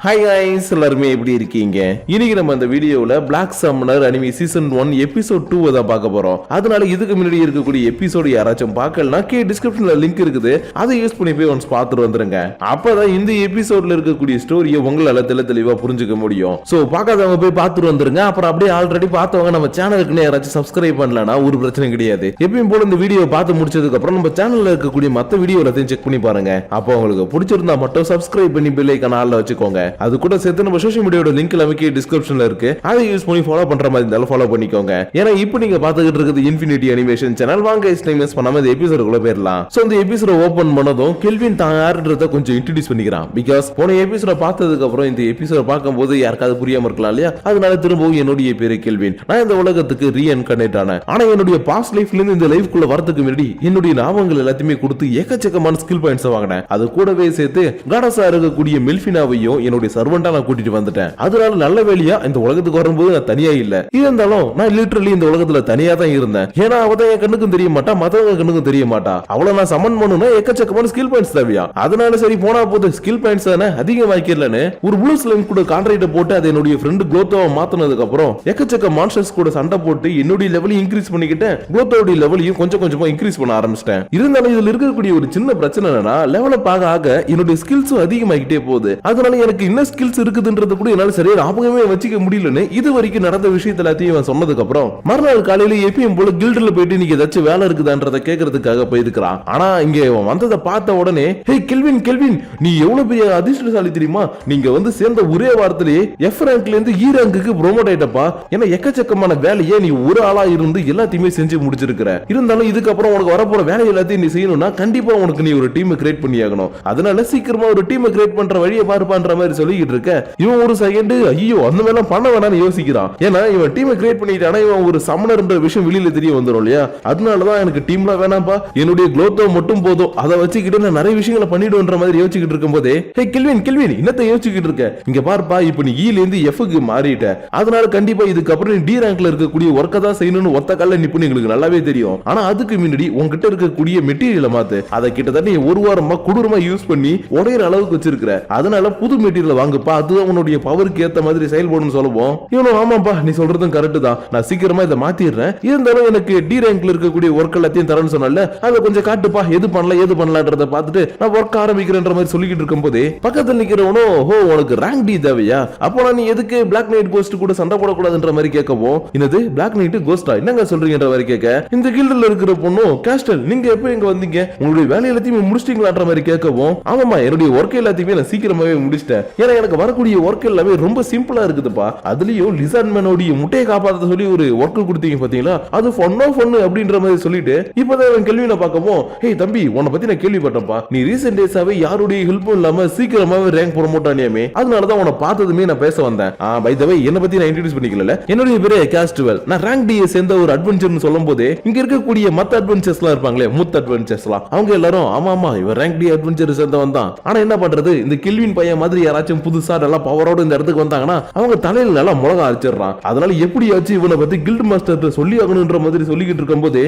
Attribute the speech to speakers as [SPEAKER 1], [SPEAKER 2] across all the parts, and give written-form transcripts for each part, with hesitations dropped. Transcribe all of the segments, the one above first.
[SPEAKER 1] Hi guys எல்லாரும் எப்படி இருக்கீங்க? இன்னைக்கு நம்ம இந்த வீடியோல Black Summoner Anime Season 1 episode 2 தான் பார்க்க போறோம். அதனால இதுக்கு முன்னாடி இருக்கக்கூடிய எபிசோட் யாராச்சும் பார்க்கலனா டிஸ்கிரிப்ஷன்ல லிங்க் இருக்குது. அதை யூஸ் பண்ணி போய் ஒன்ஸ் பார்த்துட்டு வந்துருங்க. அப்பதான் இந்த எபிசோட்ல இருக்கக்கூடிய ஸ்டோரியை உங்களால தெளிவா புரிஞ்சுக்க முடியும். சோ பார்க்காதவங்க போய் பார்த்துட்டு வந்துருங்க. அப்புறம் அப்படியே ஆல்ரெடி பார்த்தவங்க நம்ம சேனலுக்கு யாராச்சும் சப்ஸ்கிரைப் பண்ணலனா ஒரு பிரச்சனை கிடையாது. எப்பவும் போல இந்த வீடியோ பார்த்து முடிச்சதுக்கு அப்புறம் நம்ம சேனல்ல இருக்கக்கூடிய மத்த வீடியோ எல்லாத்தையும் செக் பண்ணி பாருங்க. அப்போ உங்களுக்கு பிடிச்சிருந்தா மட்டும் சப்ஸ்கிரைப் பண்ணி பெல் ஐகான் ஆல்ல வச்சுக்கோங்க. அது கூட சேர்த்து நம்ம சோஷியல் மீடியாவோட லிங்க் எல்லாமே டிஸ்கிரிப்ஷன்ல இருக்கு. அதை யூஸ் பண்ணி ஃபாலோ பண்ற மாதிரி இருந்தாலும் ஃபாலோ பண்ணிக்கோங்க. ஏன்னா இப்போ நீங்க பாத்துக்கிட்டு இருக்குது இன்ஃபினிட்டி அனிமேஷன் சேனல். வாங்க டைம் வேஸ்ட் பண்ணாம இந்த எபிசோடுக்குள்ள போயிரலாம். சோ இந்த எபிசோட ஓபன் பண்ணதும் கெல்வின் தான் யாருன்றத கொஞ்சம் இன்ட்ரோடியூஸ் பண்ணிக்கிறான். பிகாஸ் போன எபிசோட பார்த்ததுக்கு அப்புறம் இந்த எபிசோட பார்க்கும்போது யாருக்காவது புரியாம இருக்கலாம் இல்லையா? அதனால திரும்பவும் என்னுடைய பேரு கெல்வின். நான் இந்த உலகத்துக்கு ரீஇன்கார்னேட் ஆனேன். ஆனா என்னுடைய பாஸ்ட் லைஃப்ல இருந்து இந்த லைஃப்க்குள்ள வரதுக்கு முன்னாடி என்னுடைய ஞாபகங்கள் எல்லாத்தையுமே கொடுத்து ஏக்கச்சக்கமான ஸ்கில் பாயிண்ட்ஸ் வாங்கினேன். அது கூடவே சேர்த்து காடஸா இருக்கக்கூடிய மெல்ஃபினாவையும் என்னுடைய சர்வெண்டா நான் கூட்டிட்டு வந்துட்டேன். அதனால நல்ல வேலையா இந்த உலகத்துக்கு வரும்போது நான் தனியா இல்ல. இருந்தாலும் நான் லிட்டரலி இந்த உலகத்துல தனியா தான் இருந்தேன். ஏன்னா அவ தான் என் கண்ணுக்கும் தெரிய மாட்டா, மத்தவங்க கண்ணுக்கும் தெரிய மாட்டா. அவளை நான் சமன் பண்ணணும்னா எக்கச்சக்கமான ஸ்கில் பாயிண்ட்ஸ் தேவையா? அதனால சரி போனா போது ஸ்கில் பாயிண்ட்ஸ் தானே அதிகமாக்கிடலன்னு ஒரு ப்ளூ ஸ்லைம் கூட கான்ட்ராக்ட் போட்டு அதை என்னுடைய ஃப்ரெண்ட் குளோத்தோவை மாத்தினதுக்கு அப்புறம் எக்கச்சக்க மான்ஸ்டர்ஸ் கூட சண்டை போட்டு என்னுடைய லெவலையும் இன்க்ரீஸ் பண்ணிக்கிட்டேன். குளோத்தோட லெவலையும் கொஞ்சம் கொஞ்சமா இன்க்ரீஸ் பண்ண ஆரம்பிச்சிட்டேன். இருந்தாலும் இதுல இருக்கக்கூடிய ஒரு சின்ன பிரச்சனை என்னன்னா லெவலப் ஆக என்னுடைய ஸ்கில்ஸும் அதிகமாகிட்டே போகுது. அதனால எனக்கு என்ன ஸ்கில்ஸ் இருக்குதுன்றது கூட என்னால சரியா ஞாபகமே வச்சுக்க முடியலன்னு இது வரைக்கும் நடந்த விஷயத்த எல்லாத்தையும் சொன்னதுக்கு அப்புறம் மறுநாள் காலையில எப்பயும் போல கில்டுல போயிட்டு நீங்க ஏதாச்சும் வேலை இருக்குதான்றத கேட்கறதுக்காக போயிருக்கிறான். ஆனா இங்க வந்ததை பார்த்த உடனே ஹே கெல்வின் கெல்வின் நீ எவ்வளவு பெரிய அதிர்ஷ்டசாலி தெரியுமா? நீங்க வந்து சேர்ந்த ஒரே வாரத்திலேயே எஃப் ரேங்க்ல இருந்து இ ரேங்க்குக்கு ப்ரோமோட் ஆயிட்டப்பா. ஏன்னா எக்கச்சக்கமான வேலையை நீ ஒரு ஆளா இருந்து எல்லாத்தையுமே செஞ்சு முடிச்சிருக்கிற. இருந்தாலும் இதுக்கப்புறம் உனக்கு வரப்போற வேலை எல்லாத்தையும் நீ செய்யணும்னா கண்டிப்பா உனக்கு நீ ஒரு டீம் கிரியேட் பண்ணி ஆகணும். அதனால சீக்கிரமா ஒரு டீம் கிரியேட் பண்ற வழியை பாருப்பான்ற மாதிரி சொல்லிட்டு இருக்க இவன் ஒரு செகண்ட் ஐயோ அந்த மாதிரி பண்ண வேணாம்னு யோசிக்கிறான். ஏன்னா இவன் டீமை கிரியேட் பண்ணிட்டானா இவன் ஒரு சமணர்ன்ற விஷயம் வெளியில தெரிய வந்துடும் இல்லையா? அதனாலதான் எனக்கு டீம்ல வேணாம்பா, என்னுடைய குளோத்தோ மட்டும் போதும், அதை வச்சுக்கிட்டு நான் நிறைய விஷயங்களை பண்ணிடுன்ற மாதிரி யோசிச்சுக்கிட்டு இருக்கும் போதே ஹே கெல்வின் கெல்வின் என்னத்தை யோசிச்சுக்கிட்டு இருக்க? இங்க பாருப்பா, இப்ப நீ ஈல இருந்து எஃப்க்கு மாறிட்ட. அதனால கண்டிப்பா இதுக்கப்புறம் நீ டி ரேங்க்ல இருக்கக்கூடிய ஒர்க்கை தான் செய்யணும்னு ஒத்த கால நிப்புன்னு எங்களுக்கு நல்லாவே தெரியும். ஆனா அதுக்கு முன்னாடி உங்ககிட்ட இருக்கக்கூடிய மெட்டீரியலை மாத்து. அதை கிட்டத்தட்ட ஒரு வாரமா கொடூரமா யூஸ் பண்ணி உடையிற அளவுக்கு வச்சிருக்கிற. அதனால புது மெட்டீரியல் வாங்குப்பா, அதுதான் உன்னுடைய பவருக்கு ஏத்த மாதிரி செயல்படும் சொல்லுவோம். இவனும் ஆமாப்பா நீ சொல்றதும் கரெக்ட் தான், நான் சீக்கிரமா இதை மாத்திடுறேன். இருந்தாலும் எனக்கு டி ரேங்க்ல இருக்கக்கூடிய ஒர்க் எல்லாத்தையும் தரேன்னு சொன்னல, அதை கொஞ்சம் காட்டுப்பா, எது பண்ணலான்றத பார்த்துட்டு நான் ஒர்க் ஆரம்பிக்கிறேன்ற மாதிரி சொல்லிக்கிட்டு இருக்கும் போதே பக்கத்தில் நிக்கிறவனும் ஹோ உனக்கு ரேங்க் டி தேவையா? அப்போ நீ எதுக்கு பிளாக் நைட் கோஸ்ட் கூட சண்டை போடக்கூடாதுன்ற மாதிரி கேட்கவும் என்னது பிளாக் நைட் கோஸ்டா என்னங்க சொல்றீங்கன்ற மாதிரி கேட்க இந்த கில்டுல இருக்கிற பொண்ணும் கேஸ்டல் நீங்க எப்ப இங்க வந்தீங்க, உங்களுடைய வேலை எல்லாத்தையும் முடிச்சிட்டீங்களான்ற மாதிரி கேட்கவும் ஆமாமா என்னுடைய ஒர்க் எல்லாத்தையுமே நான் சீக்கிரமாவே முடிச்சிட்டேன். ஏன்னா எனக்கு வரக்கூடிய ஒர்க் எல்லாமே ரொம்ப சிம்பிளா இருக்குதுப்பா. அதுலயும் லிசார்ட் மேனோட முட்டையை காப்பாத்த சொல்லி ஒரு ஒர்க் கொடுத்தீங்க பாத்தீங்களா, அது ஃபன்னோ ஃபன்னு அப்படின்ற மாதிரி சொல்லிட்டு இப்பதான் கேள்வியில பார்க்கவும் ஹே தம்பி உன்னை பத்தி நான் கேள்விப்பட்டேன்ப்பா, நீ ரீசென்ட் டேஸாவே யாருடைய ஹெல்ப்பும் இல்லாம சீக்கிரமாவே ரேங்க் ப்ரோமோட் ஆனியாமே, அதனாலதான் உன்னை பார்த்ததுமே நான் பேச வந்தேன். பை தி வே என்ன பத்தி நான் இன்ட்ரோடியூஸ் பண்ணிக்கல, என்னுடைய பேரு கேஸ்டுவல். நான் ரேங்க் டி சேர்ந்த ஒரு அட்வென்ச்சர்னு சொல்லும் போதே இங்க இருக்கக்கூடிய மத்த அட்வென்ச்சர்ஸ்லாம் இருப்பாங்களே முத் அட்வென்ச்சர்ஸ்லாம் அவங்க எல்லாரும் ஆமா இவன் ரேங்க் டி அட்வென்ச்சர் சேர்ந்தவன் தான். ஆனா என்ன பண்றது, இந்த கில்வின் பையன் மாதிரி யாராச்சும் புதுசா நல்லா பவரோட இந்த இடத்துக்கு வந்தாங்கன்னா அவங்க தலையில நல்லா முளக அரைச்சிடறான். அதனால எப்படியாச்சும் இவனை பத்தி கில்ட் மாஸ்டர் சொல்லி ஆகணும்ன்ற மாதிரி சொல்லிக்கிட்டு இருக்கும் போது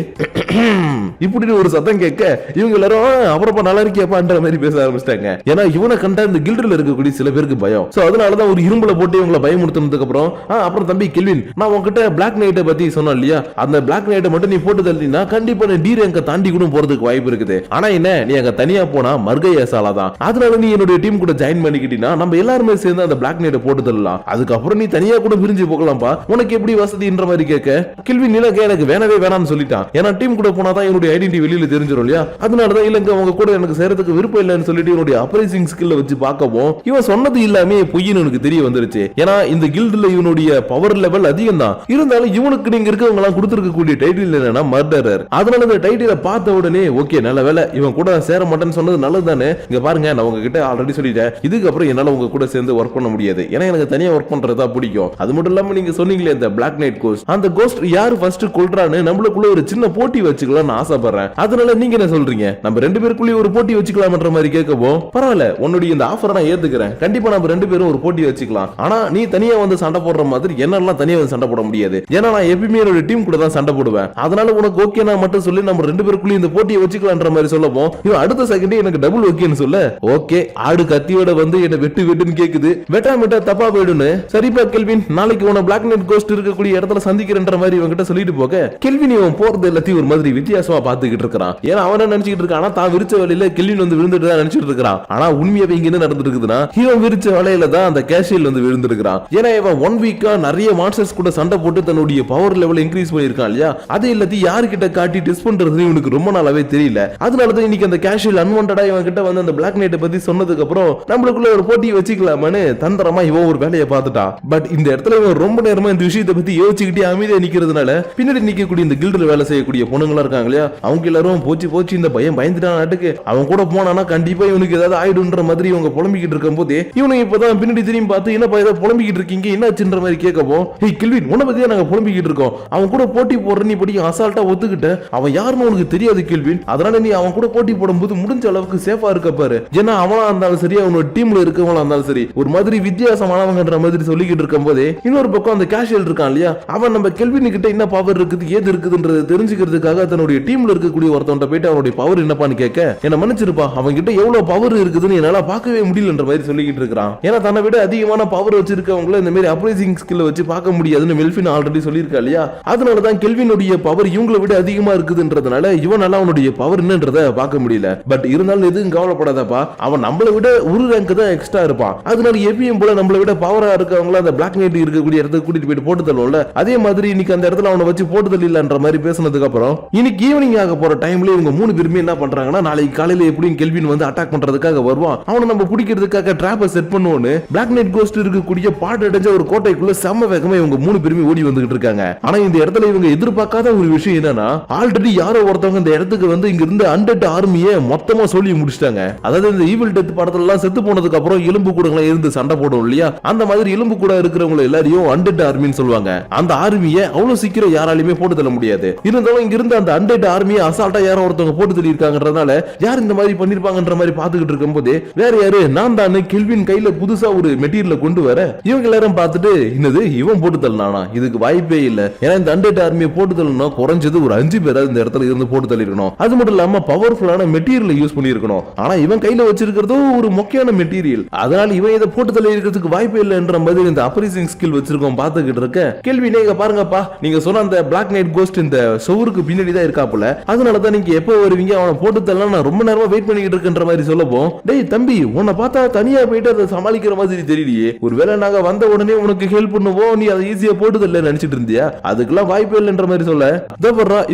[SPEAKER 1] இப்படி ஒரு சத்தம் கேட்க இவங்க எல்லாரும் அப்புறப்பா நல்லா இருக்கியாப்பான்ற மாதிரி பேச ஆரம்பிச்சிட்டாங்க. ஏன்னா இவனை கண்டா இந்த கில்டுல இருக்கக்கூடிய சில பேருக்கு பயம். சோ அதனாலதான் ஒரு இரும்புல போட்டு இவங்களை பயமுறுத்தினதுக்கு அப்புறம் தம்பி கெல்வின் நான் உங்ககிட்ட பிளாக் நைட்டை பத்தி சொன்னேன் இல்லையா, அந்த பிளாக் நைட்டை மட்டும் நீ போட்டு தள்ளினா கண்டிப்பா நீ டி ரேங்க தாண்டி கூட போறதுக்கு வாய்ப்பு இருக்குது. ஆனா என்ன நீ அங்க தனியா போனா மர்கையாசாலா தான். அதனால நீ என்னுடைய டீம் கூட ஜாயின் பண்ணிக்கிட்டீங்கன்னா நம்ம எல்லாருமே சேர்ந்து அந்த பிளாக் நைட்டை போட்டு தள்ளலாம். அதுக்கப்புறம் நீ தனியா கூட பிரிஞ்சு போகலாம்பா, உனக்கு எப்படி வசதின்ற மாதிரி கேட்க கெல்வின் நிலங்க எனக்கு வேணவே வேணாம்னு சொல்லிட்டான். ஏன்னா டீம் கூட போனாதான் என்னுடைய ஐடென்டிட்டி வெளியில தெரிஞ்சிடும் இல்லையா, அதனாலதான் இல்லங்க அவங்க கூட எனக்கு சேரத்துக்கு விருப்பம் இல்லைன்னு சொல்லிட்டு என்னுடைய அப்ரைசிங் ஸ்கில்ல வச்சு பார்க்கவும் இவன் சொன்னது எல்லாமே பொய்ன்னு எனக்கு தெரிய வந்துருச்சு. ஏன்னா இந்த கில்டுல இவனுடைய பவர் லெவல் அதிகம் தான். இருந்தாலும் இவனுக்கு நீங்க இருக்கவங்க எல்லாம் கொடுத்திருக்கக்கூடிய டைட்டில் என்னன்னா மர்டரர். அதனால இந்த டைட்டில பார்த்த உடனே ஓகே நல்ல வேலை இவன் கூட சேர மாட்டேன்னு சொன்னது நல்லது தானே. இங்க பாருங்க நான் உங்ககிட்ட ஆல்ரெடி சொல்லிட்டேன், இதுக்கப்புறம் என்னால உங்க கூட சேர்ந்து ஒர்க் பண்ண முடியாது. ஏன்னா எனக்கு தனியா ஒர்க் பண்றதா பிடிக்கும். அது மட்டும் இல்லாம நீங்க சொன்னீங்களே இந்த பிளாக் நைட் கோஸ்ட், அந்த கோஸ்ட் யாரு ஃபர்ஸ்ட் கொல்றான்னு நம்மளுக்குள்ள ஒரு சின்ன போட்டி வச்சுக்கலாம்னு ஆசைப்படுறேன். அதனால நீங்க என்ன சொல்றீங்க, நம்ம ரெண்டு பேருக்குள்ளே ஒரு போட்டி வச்சுக்கலாம்ன்ற மாதிரி கேட்கவும் பரவாயில்ல உன்னுடைய இந்த ஆஃபரை நான் ஏத்துக்கிறேன், கண்டிப்பா நம்ம ரெண்டு பேரும் ஒரு போட்டி வச்சுக்கலாம். ஆனா நீ தனியா வந்து சண்டை போடுற மாதிரி என்னெல்லாம் தனியா வந்து சண்டை போட முடியாது. ஏன்னா நான் எப்பயுமே என்னோட டீம் கூட தான் சண்டை போடுவேன். அதனால உனக்கு ஓகே நான் மட்டும் சொல்லி நம்ம ரெண்டு பேருக்குள்ளே இந்த போட்டியை வச்சுக்கலாம்ன்ற மாதிரி சொல்லவும் இவன் அடுத்த செகண்டே எனக்கு டபுள் ஓகேன்னு சொல்ல ஓகே ஆடு கத்தியோட வந்து என்ன வெட்டு வெட்டுன்னு கேக்குது. வெட்டா தப்பா போயிடுன்னு. சரிப்பா கெல்வின், நாளைக்கு உன பிளாக் நைட் கோஸ்ட் இருக்கக்கூடிய இடத்துல சந்திக்கிறன்ற மாதிரி இவங்கிட்ட சொல்லிட்டு போக கெல்வின் இவன் போறது எல்லாத்தையும் ஒரு மாதிரி வித்தியாசமா பாத்துக்கிட்டு இருக்கான். ஏன்னா அவன் நினைச்சிட்டு இருக்கான், தான் விரிச்ச வலையில கெல்வின் வந்து விழுந்துட்டு தான் நினைச்சிட்டு இருக்கான். ஆனா உண்மையாவே இங்க என்ன நடந்துருக்குதுன்னா, இவன் விரிச்ச வலையில தான் அந்த கேஷியல் வந்து விழுந்திருக்கான். ஏன்னா இவன் 1 வீக்கா நிறைய மான்ஸ்டர்ஸ் கூட சண்டை போட்டு தன்னுடைய பவர் லெவல் இன்க்ரீஸ் பண்ணிருக்கான் இல்லையா, அது எல்லாத்தையும் யாருக்கிட்ட காட்டி டெஸ்ட் பண்றதுன்னு இவனுக்கு ரொம்ப நாளாவே தெரியல. அதனாலதான் இன்னைக்கு அந்த கேஷுவல் அன்வான்டா இவன் கிட்ட வந்து அந்த பிளாக் நைட்டை பத்தி சொன்னதுக்கு அப்புறம் நம்மளுக்குள்ள ஒரு போட்டி வச்சுக்கலாமான்னு தந்திரமா இவன் ஒரு வேலையை பார்த்துட்டான். பட் இந்த இடத்துல இவன் ரொம்ப நேரமா இந்த விஷயத்தை பத்தி யோசிச்சுக்கிட்டே அமைதியா நிக்கிறதுனால பின்னாடி நிக்கக்கூடிய இந்த கில்டுல வேலை செய்யக்கூடிய பொண்ணுங்களா இருக்காங்க இல்லையா, அவங்க எல்லாரும் போச்சு இந்த பையன் பயந்துட்டான் நாட்டுக்கு, அவன் கூட போனானா கண்டிப்பா இவனுக்கு ஏதாவது ஆயிடுன்ற மாதிரி இவங்க புலம்பிக்கிட்டு இருக்கும் போது இவனுக்கு இப்பதான் பின்னாடி திரும்பி பார்த்து என்னப்பா ஏதோ புலம்பிக்கிட்டு இருக்கீங்க என்னாச்சுன்ற மாதிரி கேட்கவும், ஹே கெல்வின் உன்னை பத்தியா நாங்க புலம்பிக்கிட்டு இருக்கோம், அவன் கூட போட்டி போடுற நீ படி அசால்ட்டா ஒத்துக்கிட்ட, அவன் யாருன்னு உனக்கு தெரியாது கெல்வின், அதனால நீ அவன் கூட போட்டி போடும்போது முடிஞ்ச அளவுக்கு சேஃபா இருக்க பாரு, ஏன்னா அவனா இருந்தாலும் சரி அவனோட டீம்ல இருக்கவங்களா இருந்தாலும் சரி ஒரு மாதிரி வித்தியாசமானவங்கன்ற மாதிரி சொல்லிக்கிட்டு இருக்கும் போதே இன்னொரு பக்கம் அந்த கேஷுவல் இருக்கான் இல்லையா, அவன் நம்ம கெல்வின் கிட்ட என்ன பவர் இருக்குது ஏது இருக்குதுன்றது தெரிஞ்சுக்கிறதுக்காக தன்னுடைய டீம்ல இருக்கக்கூடிய ஒருத்தவன்ட்ட போயிட்டு அவனுடைய பவர் என்னப்பான்னு கேட்க, என்ன மன்னிச்சிருப்பா அவன் கிட்ட எவ்வளவு பவர் இருக்குதுன்னு என்னால பார்க்கவே முடியலன்ற மாதிரி சொல்லிக்கிட்டு இருக்கான். ஏன்னா தன்னை விட அதிகமான பவர் வச்சிருக்கவங்கள இந்த மாதிரி அப்ரைசிங் ஸ்கில் வச்சு பார்க்க முடியாதுன்னு மெல்ஃபின் ஆல்ரெடி சொல்லியிருக்கா இல்லையா, அதனாலதான் கெல்வினுடைய பவர் இவங்களை விட அதிகமா இருக்குதுன்றதுனால இவனால அவனுடைய பவர் என்னன்றத பார்க்க முடியல. பட் இருந்தாலும் எதுவும் கவலைப்படாதப்பா, அவன் நம்மளை விட ஒரு ரேங்க் தான் எக்ஸ்ட்ரா இருப்பான், அதனால எப்பயும் போல நம்மளை விட பவரா இருக்கவங்கள அந்த பிளாக் நைட் இருக்கக்கூடிய இடத்துக்கு கூட்டிட்டு போயிட்டு போட்டு தள்ளுவோம்ல, அதே மாதிரி இன்னைக்கு அந்த இடத்துல அவனை வச்சு போட்டு தள்ளிலன்ற மாதிரி பேசினதுக்கு அப்புறம் இன்னைக்கு ஈவினிங் ஆக போற டைம்ல இவங்க 3 பேருமே என்ன பண்றாங்கன்னா, நாளைக்கு காலையில எப்படியும் கெல்வின் வந்து அட்டாக் பண்றதுக்காக வருவான், அவனை நம்ம பிடிக்கிறதுக்காக டிராப்பை செட் பண்ணுவோன்னு பிளாக் நைட் கோஸ்ட் இருக்கக்கூடிய பாடடைஞ்ச ஒரு கோட்டைக்குள்ள செம்ம வேகமா இவங்க 3 பேருமே ஓடி வந்துகிட்டு இருக்காங்க. ஆனா இந்த இடத்துல இவங்க எதிர்பார்க்காத ஒரு விஷயம் என்னன்னா, ஆல்ரெடி யாரோ ஒருத்தவங்க இந்த இடத்துக்கு வந்து இங்க இருந்து அண்டட் ஆர்மியை மொத்தமா சொல்லி முடிச்சிட்டாங்க. அதாவது இந்த ஈவில் டெத் படத்துல எல்லாம் செத்து போனதுக்கு அப்புறம் எலும்பு கூடங்களை இருந்து சண்டை போடும் இல்லையா, அந்த மாதிரி எலும்பு கூட இருக்கிறவங்க எல்லாரையும் அண்டட் ஆர்மின்னு சொல்லுவாங்க. அந்த ஆர்மியை அவ்வளவு சீக்கிரம் யாராலையுமே போட்டு தள்ள முடியாது. இருந்தாலும் இங்க இருந்து அந்த அண்டட் ஆர்மியை அசால்ட்டா யாரோ ஒருத்தவங்க போட்டு தள்ளி இருக்காங்கன்றதுனால யார் இந்த மாதிரி பண்ணிருப்பாங்கன்ற மாதிரி பாத்துக்கிட்டு இருக்கும் போது வேற யாரு நான் தான் கெல்வின் கையில புதுசா ஒரு மெட்டீரியல கொண்டு வர இவங்க எல்லாரும் பார்த்துட்டு என்னது இவன் போட்டு தள்ளனானா, இதுக்கு வாய்ப்பே இல்ல, ஏன்னா இந்த அண்டட் ஆர்மியை போட்டு தள்ளணும் குறைஞ்சது ஒரு 5 பேராவது இந்த இடத்துல இருந்து போட்டு தள்ளிருக்கணும், அது மட்டும் இல்லாம பவர்ஃபுல்லான மெட்டீரியல் யூஸ் பண்ணிருக்கணும். ஆனா இவன் கையில வச்சிருக்கிறதோ ஒரு முக்கியமான மெட்டீரியல், அதனால இவன் இதை போட்டு தள்ளி இருக்கிறதுக்கு வாய்ப்பே இல்லைன்ற மாதிரி இந்த அப்ரைசிங் ஸ்கில் வச்சிருக்கோம் பாத்துக்கிட்டு இருக்க கெல்வினே இங்க பாருங்கப்பா, நீங்க சொன்ன அந்த பிளாக் நைட் கோஸ்ட் இந்த சவுருக்கு பின்னாடி தான் இருக்காப்புல, அதனாலதான் நீங்க எப்ப வருவீங்க அவனை போட்டு தள்ளலாம் நான் ரொம்ப நேரமா வெயிட் பண்ணிக்கிட்டு இருக்கன்ற மாதிரி சொல்லப்போம், டேய் தம்பி உன்னை பார்த்தா தனியா போயிட்டு அதை சமாளிக்கிற மாதிரி தெரியலையே, ஒருவேளை நாங்க வந்த உடனே உனக்கு ஹெல்ப் பண்ணுவோம் நீ அதை ஈஸியா போட்டு தள்ள நினைச்சிட்டு இருந்தியா, அதுக்கெல்லாம் வாய்ப்பு இல்லைன்ற மாதிரி சொல்ல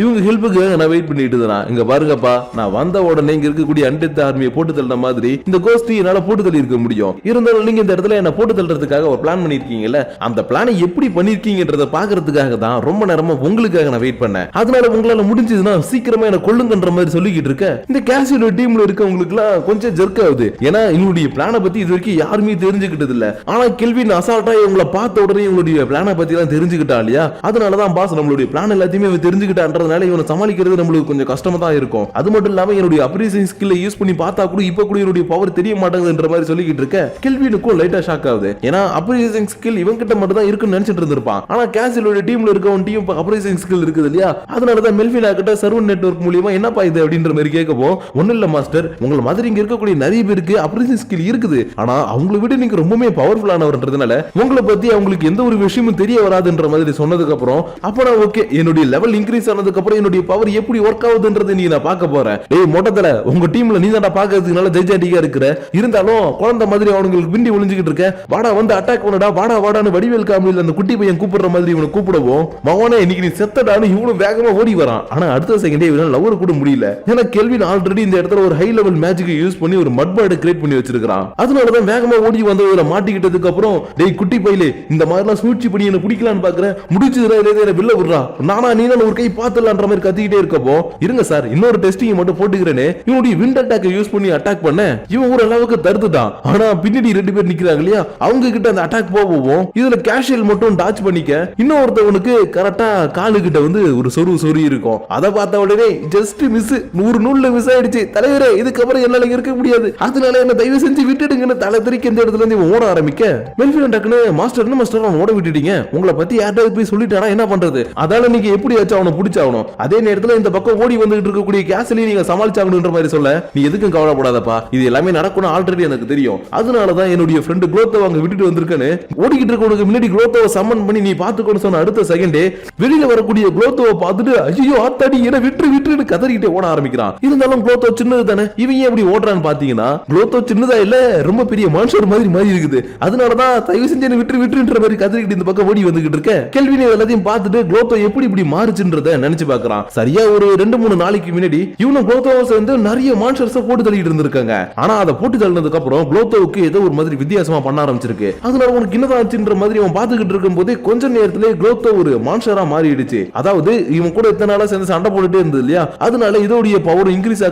[SPEAKER 1] இவங்க ஹெல்ப்புக்கு நான் வெயிட் பண்ணிட்டு இருந்தேன். இங்க பாருங்கப்பா, நான் வந்த உடனே இங்க இருக்கக்கூடிய அண்டட் ஆர்மியை போட்டு தள்ள மாதிரி இந்த கோஸ்ட் என்னால போட்டு தள்ளி இருக்க முடியும், இருந்தாலும் நீங்க இந்த இடத்துல என்ன போட்டு தள்ளுறதுக்காக ஒரு பிளான் பண்ணிருக்கீங்கல்ல, அந்த பிளானை எப்படி பண்ணிருக்கீங்கன்றத பாக்குறதுக்காக தான் ரொம்ப நேரமா உங்களுக்காக நான் வெயிட் பண்ணேன், அதனால உங்களால முடிஞ்சதுன்னா சீக்கிரமா என்ன கொல்லுங்கன்ற மாதிரி சொல்லிக்கிட்டு இருக்க இந்த கேஷுவல் டீம்ல இருக்கவங்களுக்கு எல்லாம் கொஞ்சம் ஜெர்க் ஆகுது. ஏன்னா இவங்களுடைய பிளானை பத்தி இது வரைக்கும் யாருமே தெரிஞ்சுக்கிட்டது இல்ல, ஆனா கெல்வின் அசால்ட்டா இவங்களை பார்த்த உடனே இவங்களுடைய பிளானை பத்தி எல்லாம் தெரிஞ்சுக்கிட்டா இல்லையா, அதனாலதான் பாஸ் நம்மளுடைய பிளான் எல்லாத்தையுமே தெரிஞ்சுக்கிட்டான்றதுனால இவனை சமாளிக்கிறது நம்மளுக்கு கொஞ்சம் கஷ்டமா தான் இருக்கும். அது மட்டும் இல்லாம என்னுடைய அப்ரைசிங் ஸ்கில்லை யூஸ் பண்ணி பார்த்தா கூட இப்ப கூட என்னுடைய பவர் தெரிய மாட்டேங்குதுன்ற மாதிரி சொல்லிக்கிட்டு இருக்க கெல்வினுக்கும் லைட்டா ஷாக் ஆகுது. ஏன்னா அப்ரைசிங் ஸ்கில் இவங்க கிட்ட மட்டும் தான் இருக்குன்னு நினைச்சிட்டு இருந்திருப்பான், ஆனா கேஷுவல் டீம்ல இருக்கவன்ட்டையும் அப்ரைசிங் ஸ்கில் இருக்குது இல்லையா, அதனாலதான் மெல்ஃபினா கிட்ட சர்வர் நெட்வொர்க் மூலமா என்னப்பா இது அப்படின்ற மாதிரி கேட்கப்போ, ஒன்னும் இல்ல மாஸ்டர் உங்களை மாதிரி இங்க இருக்கக்கூடிய நிறைய பேருக்கு அப்ரைசிங் ஸ்கில் இருக்குது, ஆனா அவங்களை விட நீங்க ரொம்பவே பவர்ஃபுல்லானவர்ன்றதுனால உங்களை பத்தி அவங்களுக்கு எந்த ஒரு விஷயமும் தெரிய வராதுன்ற மாதிரி சொன்னதுக்கு அப்புறம் அப்ப ஓகே என்னுடைய லெவல் இன்க்ரீஸ் ஆனதுக்கு அப்புறம் என்னுடைய பவர் எப்படி ஒர்க் ஆகுதுன்றது நீ நான் பார்க்க போறேன். டேய் மொட்டத்தல உங்க டீம்ல நீ தான் பாக்கிறதுக்கு நல்ல ஜெய்ஜாட்டிக்கா இருக்கிற, இருந்தாலும் குழந்தை மாதிரி அவங்களுக்கு பிண்டி ஒளிஞ்சுக்கிட்டு இருக்க, வாடா வந்து அட்டாக் பண்ணடா வாடா வாடான்னு வடிவேல் காமெடியில அந்த குட்டி பையன் கூப்பிடுற மாதிரி இவனை கூப்பிடவும் மகனே இன்னைக்கு நீ செத்தடான்னு இவனும் வேகமா ஓடி வரான். ஆனா அடுத்த செகண்டே இவனால லவர் கூட முடியல, ஏன்னா கெல்வின் ஆல்ரெடி இந்த இடத்துல ஒரு ஹை லெவல் மேஜிக் யூஸ் பண்ணி ஒரு மட்பார்டை கிரியேட் பண்ணி வச்சிருக்கான், அதனாலதான் வேகமா ஓடி வந்ததுல மாட்டிக்கிட்டதுக்கு அப்புறம் டேய் குட்டி பையிலே இந்த மாதிரிலாம் சூழ்ச்சி பண்ணி என்ன பிடிக்கலான்னு பாக்குறேன், முடிச்சதுல வில்ல விடுறா நானா நீ ஒரு கை பாத்துலான்ற மாதிரி கத்திக்கிட்டே இருக்கப்போ இருங்க சார் இன்னொரு டெஸ்டிங் மட்டும் போட்டுக்கிறேன்னு இவனுடைய விண்ட் அட்டாக் யூஸ் பண்ணி அட்டாக் பண்ண இவன் ஒரு அளவுக்கு தடுத்துட்டான். ஆனா பின்னாடி 2 பேர் நிக்கிறாங்க இல்லையா, அவங்க கிட்ட அந்த அட்டாக் போவோம் இதுல கேஷுவல் மட்டும் டாச் பண்ணிக்க இன்னொருத்தவனுக்கு கரெக்டா காலு கிட்ட வந்து ஒரு சொறி இருக்கும், அதை பார்த்த உடனே ஜஸ்ட் மிஸ் 100 நூல்ல மிஸ் ஆயிடுச்சு தலைவரே, இதுக்கப்புறம் என்னால இருக்க முடியாது, அதனால என்ன தயவு செஞ்சு விட்டுடுங்கன்னு தலை திரிக்க இந்த இடத்துல இருந்து ஓட ஆரம்பிக்க மெல்ஃபின் டக்குன்னு மாஸ்டர் என்ன மாஸ்டர் அவன் ஓட விட்டுட்டீங்க, உங்களை பத்தி யார்ட்டாவது போய் சொல்லிட்டானா என்ன பண்றது, அதால நீங்க எப்படி ஆச்சு அவனை பிடிச்சாகணும், அதே நேரத்துல இந்த பக்கம் ஓடி வந்துட்டு இருக்கக்கூடிய கேஸ்லயும் நீங்க சமாளிச்சாகணும்ன்ற மாதிரி சொல்ல நீ எதுக்கும் கவலைப்படாதப்பா இது எல்லாமே நடக்கணும் ஆல்ரெடி எனக்கு தெரியும், அதனாலதான் என்னுடைய ஃப்ரெண்டு குளோத்தோ அங்க விட்டுட்டு வந்திருக்கேன்னு ஓடிக்கிட்டு இருக்க உனக்கு முன்னாடி குளோத்தோவை சம்மன் பண்ணி நீ பாத்துக்கோன்னு சொன்ன அடுத்த செகண்டே வெளியில வரக்கூடிய குளோத்தோவை பார்த்துட்டு ஐயோ ஆத்தாடி என்ன விட்டு கதறிக்கிட்டே ஓட ஆரம்பிக்கிறான். இருந்தாலும் குளோத்தோ சின்னது தானே, இவங்க எப்படி ஓடுறான்னு பாத்தீங்கன்னா குளோத்தோ சின்னதா இல்ல ரொம்ப பெரிய மான்ஸ்டர் மாதிரி இருக்குது. அதனாலதான் தயவு செஞ்சு என்ன விட்டுன்ற மாதிரி கதறிக்கிட்டு இந்த பக்கம் ஓடி வந்துகிட்டு இருக்க. கெல்வின் எல்லாத்தையும் பார்த்துட்டு குளோத்தோ எப்படி இப்படி மாறுச்சுன்றத நினைச்சு பாக்குறான். சரியா ஒரு 2-3 நாளைக்கு முன்னாடி இவனும் குளோத்தோவை சேர்ந்து நிறைய மான்ஸ்டர்ஸ் போட்டு தள்ளிட்டு இருந்திருக்காங்க. ஆனா அதை போட்டு தள்ளினதுக்கு அப்புறம் குளோத்தோவுக்கு ஏதோ ஒரு மாதிரி வித்தியாசமா பண்ண ஆரம்பிச்சிருக்கு. அதனால உனக்கு என்னதான் ஆச்சுன்ற மாதிரி அவன் பாத்துக்கிட்டு இருக்கும் போதே கொஞ்ச நேரத்திலே குளோத்தோ ஒரு மான்ஸ்டரா மாறிடுச்சு. அதாவது இவன் கூட இத்தனை நாளா சேர்ந்து சண்டை போட்டுட்டே இருந்தது இல்லையா, அதனால இதோடைய பவர் இன்க்ரீஸ்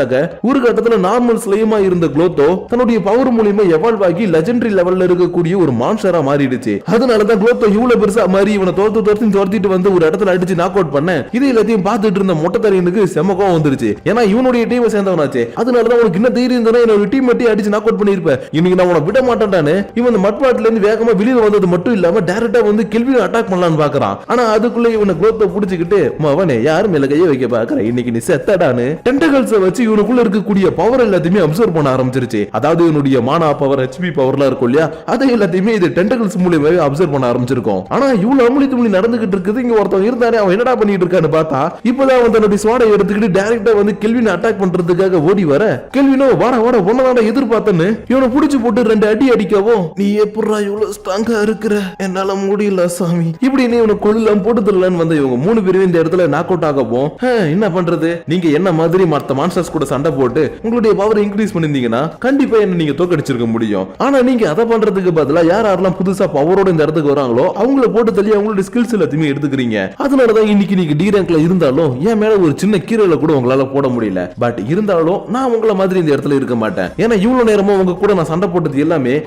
[SPEAKER 1] ஆக ஒரு கட்டத்துல நார்மல் ஸ்லேமா இருந்த குளோத்தோ தன்னுடைய பவர் மூலமா எவால்வ் ஆகி லெஜெண்டரி லெவல்ல இருக்கக்கூடிய ஒரு மான்ஸ்டரா மாறிடுச்சு. அதனாலதான் குளோத்தோ இவ்வளவு பெருசா மாறி இவனை துரத்திட்டு வந்து ஒரு இடத்துல அடிச்சு நாக் அவுட் பண்ண இது எல்லாத்தையும் பார்த்துட்டு இருந்த மொட்டை தரையனுக்கு செமக்கம் வந்துருச்சு. ஏன்னா இவனுடைய டீமை சேர்ந்தவனாச்சு. அதனாலதான் உனக்கு என்ன தைரியம் இருந்தா என்னோட டீம் மட்டும் அடிச்சு நாக் அவுட் பண்ணிருப்பேன், இன்னைக்கு நான் உன விட மாட்டேன்டானு இவன் மட்பாட்டில இருந்து வேகமா வெளியில வந்தது மட்டும் இல்லாம டைரக்டா வந்து கெல்வின் அட்டாக் பண்ணலாம்னு பாக்குறான். ஆனா அதுக்குள்ள இவனை குளோத்தோ புடிச்சுக்கிட்டு மவனே யாரும் மேல கைய வைக்க பாக்குற, இன்னைக்கு நீ செத்தடான்னு டென்டகல்ஸ் வச்சு இவனுக்குள்ள இருக்கக்கூடிய பவர் எல்லாத்தையுமே அப்சர்வ் பண்ண ஆரம்பிச்சிருச்சு. அதாவது இவனுடைய மானா பவர் ஹெச்பி பவர்லாம் இருக்கும் இல்லையா, அதை எல்லாத்தையுமே இது டென்டகல்ஸ் மூலமாவே அப்சர்வ் பண்ண ஆரம்பிச்சிருக்கும். ஆனா இவ்வளவு அமுலி துமளி நடந்துகிட்டு இருக்குது. இங்க ஒருத்தன் இருந்தானே அவன் என்னடா பண்ணிட்டு இருக்கான்னு பார்த்தா இப்பதான் அவன் தன்னுடைய ஸ்வாடை எடுத்துக்கிட்டு டைரக்டா வந்து கெல்வின் அட்டாக் பண்றதுக்காக ஓடி வர கெல்வினோ வாடா ஒன்னதாட எதிர்பார்த்தன்னு இவனை புடிச்சு போட்டு 2 அடி அடிக்கவும் நீ எப்படா இவ்வளவு ஸ்ட்ராங்கா இருக்கிற, என்னால முடியல சாமி இப்படின்னு இவனை கொள்ளலாம் போட்டு தரலான்னு வந்த இவங்க 3 பேரும் இந்த இடத்துல நாக் அவுட் ஆகவும் என்ன பண்றது, நீங்க என்ன மாதிரி மற்ற மான்ஸ்டர்ஸ் கூட சண்டை போட்டு உங்களுடைய பவர் இன்க்ரீஸ் பண்ணிருந்தீங்கன்னா கண்டிப்பா என்ன நீங்க தோக்கடிச்சிருக்க முடியும். ஆனா நீங்க அதை பண்றதுக்கு பதிலா யாரெல்லாம் புதுசா பவரோட இந்த இடத்துக்கு வராங்களோ அவங்கள போட்டு தள்ளி அவங்களுடைய ஸ்கில்ஸ் எல்லாத்தையுமே எடுத்துக்கிறீங்க. அதனாலதான் இன்னைக்கு நீங்க டி ரேங்க்ல இருந்தாலும் என் மேல ஒரு சின்ன கீரையில கூட உங்களால போட முடியல. பட் இருந்தாலும் நான் உங்கள மாதிரி இந்த இடத்துல இருக்க மாட்டேன். ஏன்னா இவ்வளவு நேரமா உங்க கூட நான் சண்டை போட்டது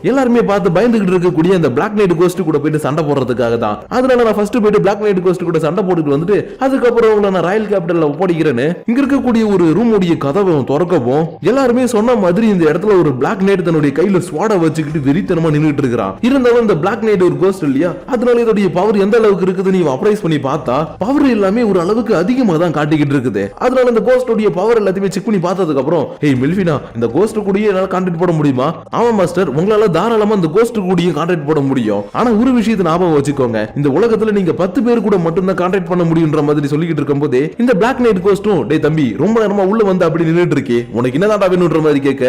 [SPEAKER 1] எல்லாருமே பார்த்து பயந்துகிட்டு இருக்கக்கூடிய அந்த பிளாக் நைட் கோஸ்ட் கூட போயிட்டு சண்டை போடுறதுக்காக தான். அதனால நான் ஃபர்ஸ்ட் போயிட்டு பிளாக் நைட் கோஸ்ட் கூட சண்டை போட்டுட்டு வந்துட்டு அதுக்கப்புறம் உங்களை நான் ராயல் கேபிட்டல்ல ஒப்படைக்கிறேன்னு இங்க இருக்கக்கூடிய ஒரு ரூம் உடைய கதவை திறக்கவும் எல்லாருமே சொன்ன மாதிரி இந்த இடத்துல ஒரு பிளாக் நைட் தன்னுடைய கையில ஸ்வாட வச்சுக்கிட்டு வெறித்தனமா நின்னுட்டு இருக்கிறான். இருந்தாலும் இந்த பிளாக் நைட் ஒரு கோஸ்ட் இல்லையா, அதனால இதோடைய பவர் எந்த அளவுக்கு இருக்குது நீ அப்ரைஸ் பண்ணி பார்த்தா பவர் எல்லாமே ஒரு அளவுக்கு அதிகமா தான் காட்டிக்கிட்டு இருக்குது. அதனால இந்த கோஸ்ட் உடைய பவர் எல்லாத்தையுமே செக் பண்ணி பார்த்ததுக்கு அப்புறம் ஏய் மெல்வினா இந்த கோஸ்ட் கூட என்னால கான்டாக்ட் போட முடியுமா? ஆமா மாஸ்டர், உங்களால தாராளமா இந்த கோஸ்ட் கூட கான்டாக்ட் போட முடியும். ஆனா ஒரு விஷயத்தை ஞாபகம் வச்சுக்கோங்க, இந்த உலகத்துல நீங்க 10 பேர் கூட மட்டும் தான் கான்டாக்ட் பண்ண முடியும்ன்ற மாதிரி சொல்லிக்கிட்டு இருக்கும்போது இந்த பிளாக் நைட் கோஸ்டும் டேய் தம்பி ரொம்ப நேரமா உள்ள வந்து அப்படி நின்னுட்டு இருக்கே, உனக்கு என்னடா வேணும்ன்ற மாதிரி கேட்க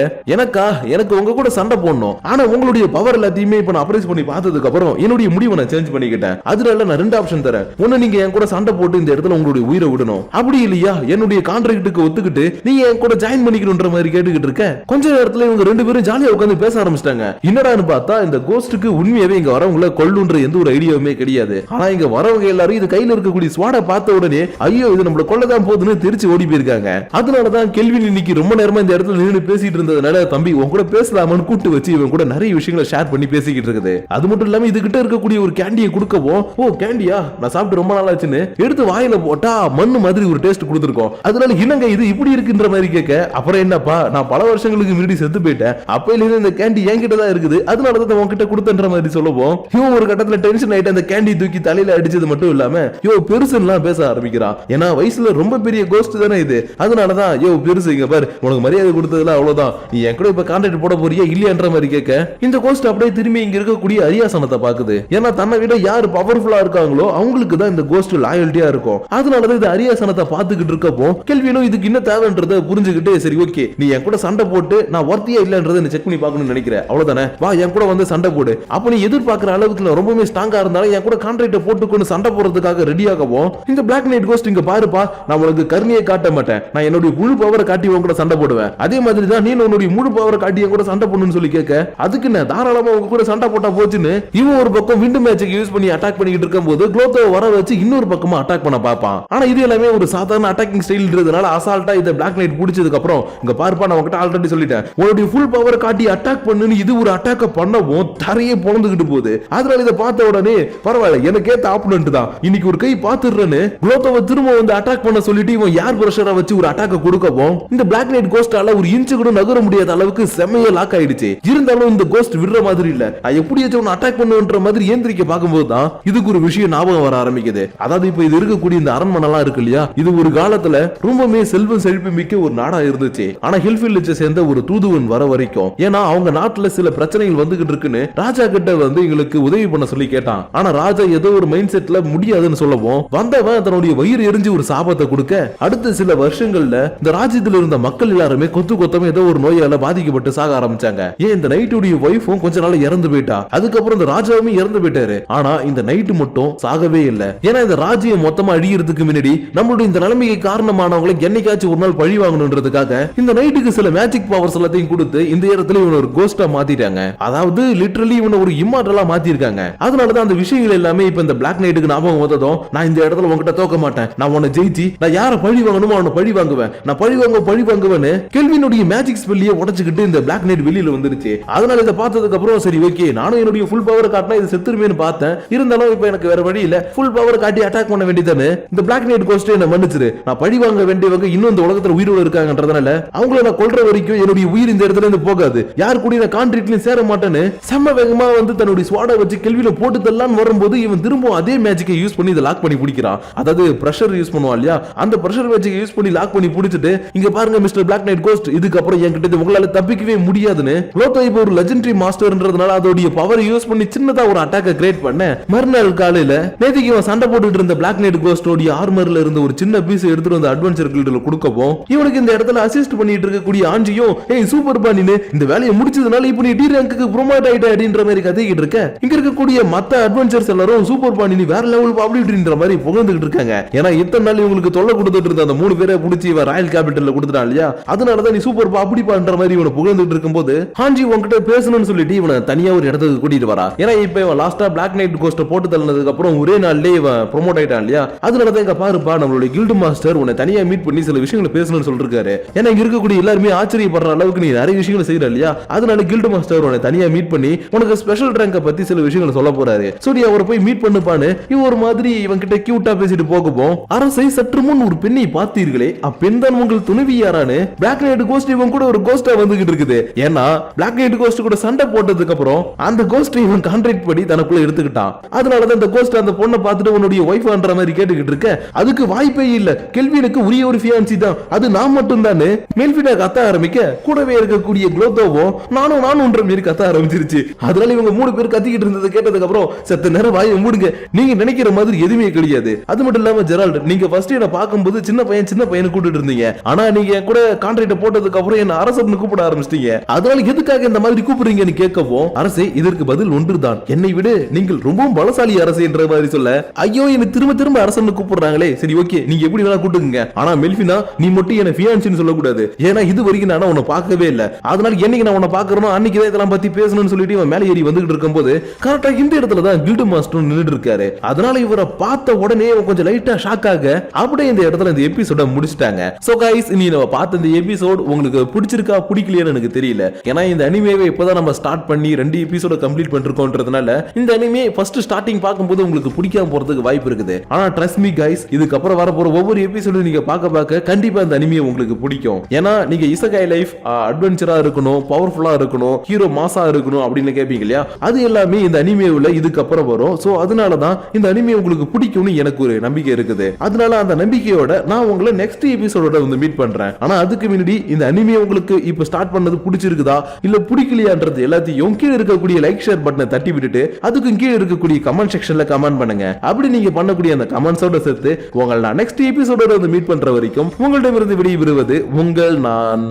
[SPEAKER 1] எனக்கு உங்க கூட சண்டை போடணும், ஆனா உங்களுடைய பவர் எல்லாத்தையுமே இப்ப நான் அப்ரைஸ் பண்ணி பார்த்ததுக்கு அப்புறம் என்னுடைய முடிவை நான் சேஞ்ச் பண்ணிக்கிட்டேன். அதனால நான் 2 ஆப்ஷன் தரேன். ஒன்னு நீங்க என் கூட சண்டை போட்டு இந்த இடத்துல உங்களுடைய உயிரை விடணும், அப்படி இல்லையா என்னுடைய கான்ட்ராக்ட்டுக்கு ஒத்துக்கிட்டு நீங்க என் கூட ஜாயின் பண்ணிக்கணும்ன்ற மாதிரி கேட்டுக்கிட்டு இருக்க. கொஞ்ச நேரத்துல இவங்க 2 பேரும் ஜாலியா உட்கார்ந்து பேச ஆரம்பிச்சிட்டாங்க. என்னடான்னு பார்த்தா இந்த கோஸ்டுக்கு உண்மையாவே இங்க வரவங்கள கொல்லுன்ற எந்த ஒரு ஐடியாவுமே கிடையாது. ஆனா இங்க வரவங்க எல்லாரும் இது கையில இருக்கக்கூடிய ஸ்வாட பார்த்த உடனே ஐயோ இது நம்மள கொல்லதான் போகுதுன்னு தெரிச்சு ஓடி போயிருக்காங்க. அதனாலதான் கெல்வின் இன்னைக்கு ரொம்ப நேரமா இந்த இடத்துல நின்று பேசிட்டு இருந்ததுனால தம்பி உன் கூட பேசலாமான்னு கூட்டு வச்சு இவன் கூட நிறைய விஷயங்களை ஷேர் பண்ணி பேசிக்கிட்டு இருக்குது. அது மட்டும் இல்லாம இது கிட்ட இருக்கக்கூடிய ஒரு கேண்டியை கொடுக்கவும் ஓ கேண்டியா நான் சாப்பிட்டு ரொம்ப நாள் ஆச்சுன்னு எடுத்து வாயில போட்டா மண்ணு மாதிரி ஒரு டேஸ்ட் கொடுத்துருக்கோம். அதனால என்னங்க இது இப்படி இருக்குன்ற மாதிரி கேட்க அப்புறம் என்னப்பா நான் பல வருஷங்களுக்கு முன்னாடி செத்து போயிட்டேன், அப்பையில இருந்து இந்த கேண்டி என்கிட்ட தான் இருக்குது, அதனாலதான் உன்கிட்ட கொடுத்தன்ற மாதிரி சொல்லவும் இவன் ஒரு கட்டத்துல டென்ஷன் ஆயிட்டு அந்த கேண்டி தூக்கி தலையில அடிச்சது மட்டும் இல்லாம யோ பெருசுலாம் பேச ஆரம்பிக்கிறான். ஏன்னா வயசுல ரொம்ப பெரிய கோஸ்ட் தானே இது, அதனாலதான் யோ பெருசு இங்க பாரு உனக்கு மரியாதை கொடுத்ததுல அவ்வளவுதான், நீ என் கூட இப்ப கான்ட்ராக்ட் போட போறியா இல்லையான்ற மாதிரி கேட்க இந்த கோஸ்ட் அப்படியே திரும்பி இங்க இருக்கக்கூடிய அரியாசனத்தை பாக்குது. ஏன்னா தன்னை விட யாரு பவர்ஃபுல்லா இருக்காங்களோ அவங்களுக்கு தான் இந்த கோஸ்ட் லாயல்ட்டியா இருக்கும். அதனாலதான் இந்த அரியாசனத்தை பாத்துக்கிட்டு இருக்கப்போ கேள்வியும் இதுக்கு என்ன தேவைன்றத புரிஞ்சுக்கிட்டு சரி ஓகே நீ என் கூட சண்டை போட்டு நான் ஒர்த்தியா இல்லன்றதை செக் பண்ணி பார்க்கணும்னு நினைக்கிறேன் அவ்வளவுதானே, வா என் கூட வந்து சண்டை போடு. அப்ப நீ எதிர்பார்க்கிற அளவுக்கு ரொம்பவே ஸ்ட்ராங்கா இருந்தாலும் என் கூட கான்ட்ராக்ட் போட்டுக்கொண்டு சண்டை போறதுக்காக ரெடி ஆகவும் இந்த பிளாக் நைட் கோஸ்ட் இங்க பாருப்பா நான் உனக்கு கருணையை காட்ட மாட்டேன், நான் என்னுடைய முழு பவரை காட்டி உன் கூட சண்டை போடுவேன், அதே மாதிரி தான் நீ உன்னுடைய முழு பவரை காட்டி என் கூட சண்டை போடணும்னு சொல்லி கேட்க அதுக்கு நான் தாராளமா உங்க கூட சண்டை போட்டா போச்சுன்னு இவன் ஒரு பக்கம் விண்டு மேட்சுக்கு யூஸ் பண்ணி அட்டாக் பண்ணிட்டு இருக்கும்போது குளோத்தோ வர வச்சு இன்னொரு பக்கமா அட்டாக் பண்ண பார்ப்பான். ஆனா இது எல்லாமே ஒரு சாதாரண அட்டாக்கிங் ஸ்டைல்ன்றதுனால அசால்ட்டா இத பிளாக் நைட் பிடிச்சதுக்கு அப்புறம் இங்க பாருப்பா நான் உன்கிட்ட ஆல்ரெடி சொல்லிட்டேன் உன்னுடைய ஃபுல் பவர் காட்டி அட்டாக் பண்ணுன்னு இது ஒரு அட்டாக்க பண்ணவும் தரையே பொளந்துகிட்டு போகுது. அதனால இதை பார்த்த உடனே பரவாயில்ல எனக்கு ஏத்த ஆப்போனன்ட் தான் இன்னைக்கு ஒரு கை பாத்துறேன்னு குளோத்தோவை திரும்ப வந்து அட்டாக் பண்ண சொல்லிட்டு இவன் யார் பிரஷரா வச்சு ஒரு அட்டாக்க கொடுக்கவும் இந்த பிளாக் நைட் கோஸ்டால ஒரு இன்ச்சு கூட நகர முடியாத அளவுக்கு செமையா லாக் ஆயிடுச்சு. இருந்தாலும் இந்த கோஸ்ட் விடுற மாதிரி இல்ல, நான் எப்படியாச்சும் ஒன்னு அட்டாக் பண்ணுன்ற மாதிரி ஏந்திரிக்க பார்க்கும்போது தான் இதுக்கு ஒரு விஷயம் ஞாபகம் வர ஆரம்பிக்குது. அதாவது இப்ப இது இருக்கக்கூடிய இந்த அரண்மனைலாம் இருக்கு இல்லையா, இது ஒரு காலத்துல ரொம்பவே செல்வம் செழிப்பு மிக்க ஒரு நாடா இருந்துச்சு. ஆனா ஹில்ஃபில்லிச்சை சேர்ந்த ஒரு தூதுவன் வர வரைக்கும் ஏன்னா அவங்க நாட்டுல சில பிரச்சனைகள் வந்துகிட்டு இருக்குன்னு ராஜா கிட்ட வந்து எங்களுக்கு உதவி பண்ண சொல்லி கேட்டான். ஆனா ராஜா ஏதோ ஒரு மைண்ட் செட்ல முடியாதுன்னு சொல்லவும் வந்தவன் தன்னுடைய வயிறு எரிஞ்சு ஒரு சாபத்தை கொடுக்க அடுத்த சில வருஷங்கள்ல இந்த ராஜ்யத்தில் இருந்த மக்கள் எல்லாருமே கொத்து கொத்தமா ஏதோ ஒரு நோயால பாதிக்கப்பட்டு சாக ஆரம்பிச்சாங்க. ஏன் இந்த நைட்டுடைய வைஃபும் கொஞ்ச நாள் இறந்து போயிட்டா. அதுக்கப்புறம் இந்த ராஜாவும் இறந்து போயிட்டாரு. ஆனா இந்த நைட்டு மட்டும் சாகவே இல்லை. ஏன்னா இந்த ராஜ்யம் மொத்தமா அழியறதுக்கு முன்னாடி நம்மளுடைய இந்த நிலைமைக்கு காரணமானவங்களை என்னைக்காச்சும் ஒரு நாள் பழி வாங்கணும்ன்றதுக்காக இந்த நைட்டுக்கு சில மேஜிக் பவர்ஸ் எல்லாத்தையும் கொடுத்து இந்த இடத்துல இவன் ஒரு கோஸ்டா மாத்திட்டாங்க. அதாவது லிட்டரலி இவனை ஒரு இம்மார்டலா மாத்திருக்காங்க. அதனாலதான் அந்த விஷயங்கள் எல்லாமே இப்ப இந்த பிளாக் நைட்டுக்கு ஞாபகம் வந்ததும் நான் இந்த இடத்துல உங்ககிட்ட தோக்க மாட்டேன், நான் உன்னை ஜெயிச்சு நான் யாரை பழி வாங்கணுமோ அவனை பழி வாங்குவேன், நான் பழி வாங்குவேன்னு கெல்வினுடைய மேஜிக் ஸ்பெல்லியை உடைச்சுக்கிட்டு இந்த பிளாக் நைட் வெளியில வந்துருச்சு. அதனால இதை பார்த்ததுக்கு அப்புறம் சரி ஓகே நானும் என்னுடைய ஃபுல் பவர் காட்டினா இது செத்துருமேன்னு பார்த்தேன். இருந்தாலும் இப்ப எனக்கு வேற வழி இல்ல, ஃபுல் பவர் காட்டி அட்டாக் பண்ண வேண்டியதானே. இந்த பிளாக் நைட் கோஸ்ட் என்ன மன்னிச்சிரு, நான் பழி வாங்க வேண்டியவங்க இன்னும் இந்த உலகத்துல உயிரோடு இருக்காங்கன்றதுனால அவங்கள நான் கொல்ற வரைக்கும் என்னுடைய உயிர் இந்த இடத்துல இருந்து போகாது, யார் கூட நான் கான்ட்ராக்ட்லயும் சேர மாட்டேன்னு செம்ம வேகமா வந்து தன்னுடைய ஸ்வாட வச்சு கெல்வில போட்டு தள்ளலான்னு வரும்போது இவன் திரும்ப அதே மேஜிக்கை யூஸ் பண்ணி இதை லாக் பண்ணி பிடிக்கிறான். அதாவது பிரஷர் யூஸ் பண்ணுவான் இல்லையா, அந்த பிரஷர் மேஜிக்கை யூஸ் பண்ணி லாக் பண்ணி பிடிச்சிட்டு இங்க பாருங்க மிஸ்டர் பிளாக் நைட் கோஸ்ட், இதுக்கப்புறம் என்கிட்ட உங்களால தப்பிக்கவே முடியாதுன்னு லோத்தோ இப்போ ஒரு லெஜெண்டரி மாஸ்டர்ன்றதுனால அதோடைய பவர் யூஸ் பண்ணி சின்னதா ஒரு அட்டாக்கை கிரியேட் பண்ண மறுநாள் காலையில நேத்திக்கு இவன் சண்டை போட்டுட்டு இருந்த பிளாக் நைட் கோஸ்டோடைய ஆர்மர்ல இருந்த ஒரு சின்ன பீஸ் எடுத்துட்டு வந்து அட்வென்ச்சர் கில்ட்ல கொடுக்கவும் இவனுக்கு இந்த இடத்துல அசிஸ்ட் பண்ணிட்டு இருக்கக்கூடிய ஆஞ்சியும் ஏய் சூப்பர் பானின்னு இந்த வேலையை முடிச்சதுனால இப்போ நீ டி ரேங்க்குக்கு ப்ரோமோட் ஆயிட்ட அப்படின்ற மாதிரி கத்திக்கிட்டு இருக்க. இங்க இருக்கக்கூடிய மத்த அட்வென்ச்சர்ஸ் எல்லாரும் சூப்பர் பானினி வேற லெவல் அப்படி இப்படின்ற மாதிரி புகழ்ந்துகிட்டு இருக்காங்க. ஏன்னா இத்தனை நாள் இவங்களுக்கு தொல்லை கொடுத்துட்டு இருந்த அந்த 3 பேரை பிடிச்சி இவன் ராயல் கேபிட்டல்ல கொடுத்துட்டான் இல்லையா, அதனாலதான் நீ சூப்பர் அப்படி பண்ற மாதிரி இவனை புகழ்ந்துட்டு இருக்கும்போது ஹாஞ்சி உன்கிட்ட பேசணும்னு சொல்லிட்டு இவனை தனியா ஒரு இடத்துக்கு கூட்டிட்டு வரா. ஏன்னா இப்ப இவன் லாஸ்டா பிளாக் நைட் கோஸ்ட போட்டு தள்ளனதுக்கு அப்புறம் ஒரே நாள்லயே இவன் ப்ரோமோட் ஆயிட்டான் இல்லையா, அதனாலதான் இங்க பாருப்பா நம்மளுடைய கில்டு மாஸ்டர் உன்னை தனியா மீட் பண்ணி சில விஷயங்களை பேசணும்னு சொல்லிருக்காரு. ஏன்னா இங்க இருக்கக்கூடிய எல்லாருமே ஆச்சரியப்படுற அளவுக்கு நீ நிறைய விஷயங்களை செய்யற இல்லையா, அதனால கில்டு மாஸ்டர் உன்னை தனியா மீட் பண்ணி உனக்கு ஸ்பெஷல் ரேங்க பத்தி சில விஷயங்களை சொல்ல போறாரு. சரி அவரை போய் மீட் பண்ணுப்பான்னு இவன் ஒரு மாதிரி இவன் கிட்ட கியூட்டா பேசிட்டு போகவும் அரசை சற்று முன் ஒரு பெண்ணை பார்த்தீர்களே அப்பெண் தான் உங்கள் துணைவியாரான்னு பிளாக் நைட் கோஸ்ட் இவன் கூட ஒரு கோஸ்டா வந்துகிட்டு இருக்குது. ஏன்னா பிளாக் நைட் கோஸ்ட் கூட சண்டை போட்டதுக்கு அப்புறம் அந்த கோஸ்ட் இவன் கான்ட்ராக்ட் படி தனக்குள்ள எடுத்துக்கிட்டான். அதனாலதான் அந்த கோஸ்ட் அந்த பொண்ணை பார்த்துட்டு உன்னுடைய ஒய்ஃப்ன்ற மாதிரி கேட்டுக்கிட்டு இருக்க. அதுக்கு வாய்ப்பே இல்ல, கெல்வினுக்கு உரிய ஒரு ஃபியான்சி தான், அது நான் மட்டும் தானே மெல்வினா கத்த ஆரம்பிக்க கூடவே இருக்கக்கூடிய குளோத்தோவும் நானும்ன்ற மாதிரி கத்த ஆரம்பிச்சிருச்சு. அதனால இவங்க 3 பேர் கத்திக்கிட்டு இருந்ததை கேட்டதுக்கு அப்புறம் செத்த நேரம் வாயை மூடுங்க, நீங்க நினைக்கிற மாதிரி எதுவுமே கிடையாது. அது மட்டும் இல்லாம ஜெரால்ட் நீங்க ஃபர்ஸ்ட் என்ன பார்க்கும்போது சின்ன பையனை கூட்டிட்டு இருந்தீங்க, ஆனா நீங்க கூட கான்ட்ராக்ட் போட்டதுக்கு அப்புறம் என்ன அரசர்னு கூப்பிட ஆரம்பிச்சிட்டீங்க, அதனால எதுக்காக இந்த மாதிரி கூப்பிடுறீங்கன்னு கேட்கவும் அரசே இதற்கு பதில் ஒன்றுதான், என்னை விட நீங்கள் ரொம்பவும் பலசாலி அரசு என்ற மாதிரி சொல்ல ஐயோ என்ன திரும்ப அரசர்னு கூப்பிடுறாங்களே, சரி ஓகே நீங்க எப்படி வேணா கூப்பிடுங்க, ஆனா மெல்வினா நீ மட்டும் என்ன ஃபியான்சின்னு சொல்லக்கூடாது, ஏன்னா இது வரைக்கும் நான் உன்னை பார்க்கவே இல்லை, அதனால என்னைக்கு நான் உன்னை பார்க்கறனோ அன்னைக்கு தான் இதெல்லாம் பத்தி பேசணும்னு சொல்லிட்டு இவன் மேலே ஏறி வந்துகிட்டு இருக்கும்போது கரெக்டா இந்த இடத்துல தான் கில்டு மாஸ்டர் நின்னுட்டு இருக்காரு. அதனால இவரை பார்த்த உடனே கொஞ்சம் லைட்டா ஷாக் ஆக அப்படியே இந்த இடத்துல இந்த எபிசோட முடிச்சிட்டாங்க. சோ गाइस இனி நம்ம பார்த்த இந்த எபிசோட் உங்களுக்கு பிடிச்சிருக்கா பிடிக்கலையான்னு எனக்கு தெரியல. ஏன்னா இந்த அனிமேவை இப்பதான் நம்ம ஸ்டார்ட் பண்ணி 2 எபிசோட கம்ப்ளீட் பண்ணிருக்கோம்ன்றதுனால இந்த அனிமே ஃபர்ஸ்ட் ஸ்டார்டிங் பார்க்கும்போது உங்களுக்கு பிடிக்காம போறதுக்கு வாய்ப்பு இருக்குது. ஆனா ட்ரஸ்ட் மீ गाइस இதுக்கப்புறம் வரப்போற ஒவ்வொரு எபிசோடும் நீங்க பார்க்க கண்டிப்பா இந்த அனிமே உங்களுக்கு பிடிக்கும். ஏன்னா நீங்க இசகாய் லைஃப் அட்வென்ச்சரா இருக்கணும், பவர்ஃபுல்லா இருக்கணும், ஹீரோ மாசா இருக்கணும் அப்படின்னு கேட்பீங்க இல்லையா, அது எல்லாமே இந்த அனிமேவுல இதுக்கப்புறம் வரும். சோ அதனாலதான் இந்த அனிமே உங்களுக்கு பிடிக்கும்னு எனக்கு ஒரு நம்பிக்கை இருக்குது. அதனால அந்த நம்பிக்கையோட நான் உங்களை நெக்ஸ்ட் எபிசோடோட வந்து மீட் பண்றேன். ஆனா அதுக்கு முன்னாடி இந்த அனிமே உங்களுக்கு இப்ப ஸ்டார்ட் பண்ணது பிடிச்சிருக்குதா இல்ல பிடிக்கலையான்றது எல்லாத்தையும் கீழே இருக்கக்கூடிய லைக் ஷேர் பட்டனை தட்டி விட்டுட்டு அதுக்கு கீழே இருக்கக்கூடிய கமெண்ட் செக்ஷன்ல கமெண்ட் பண்ணுங்க. அப்படி நீங்க பண்ணக்கூடிய அந்த கமெண்ட்ஸோட சேர்த்து உங்களை நான் நெக்ஸ்ட் எபிசோடோட வந்து மீட் பண்ற வரைக்கும் உங்களிடமிருந்து விடைபெறுவது உங்கள் நான்.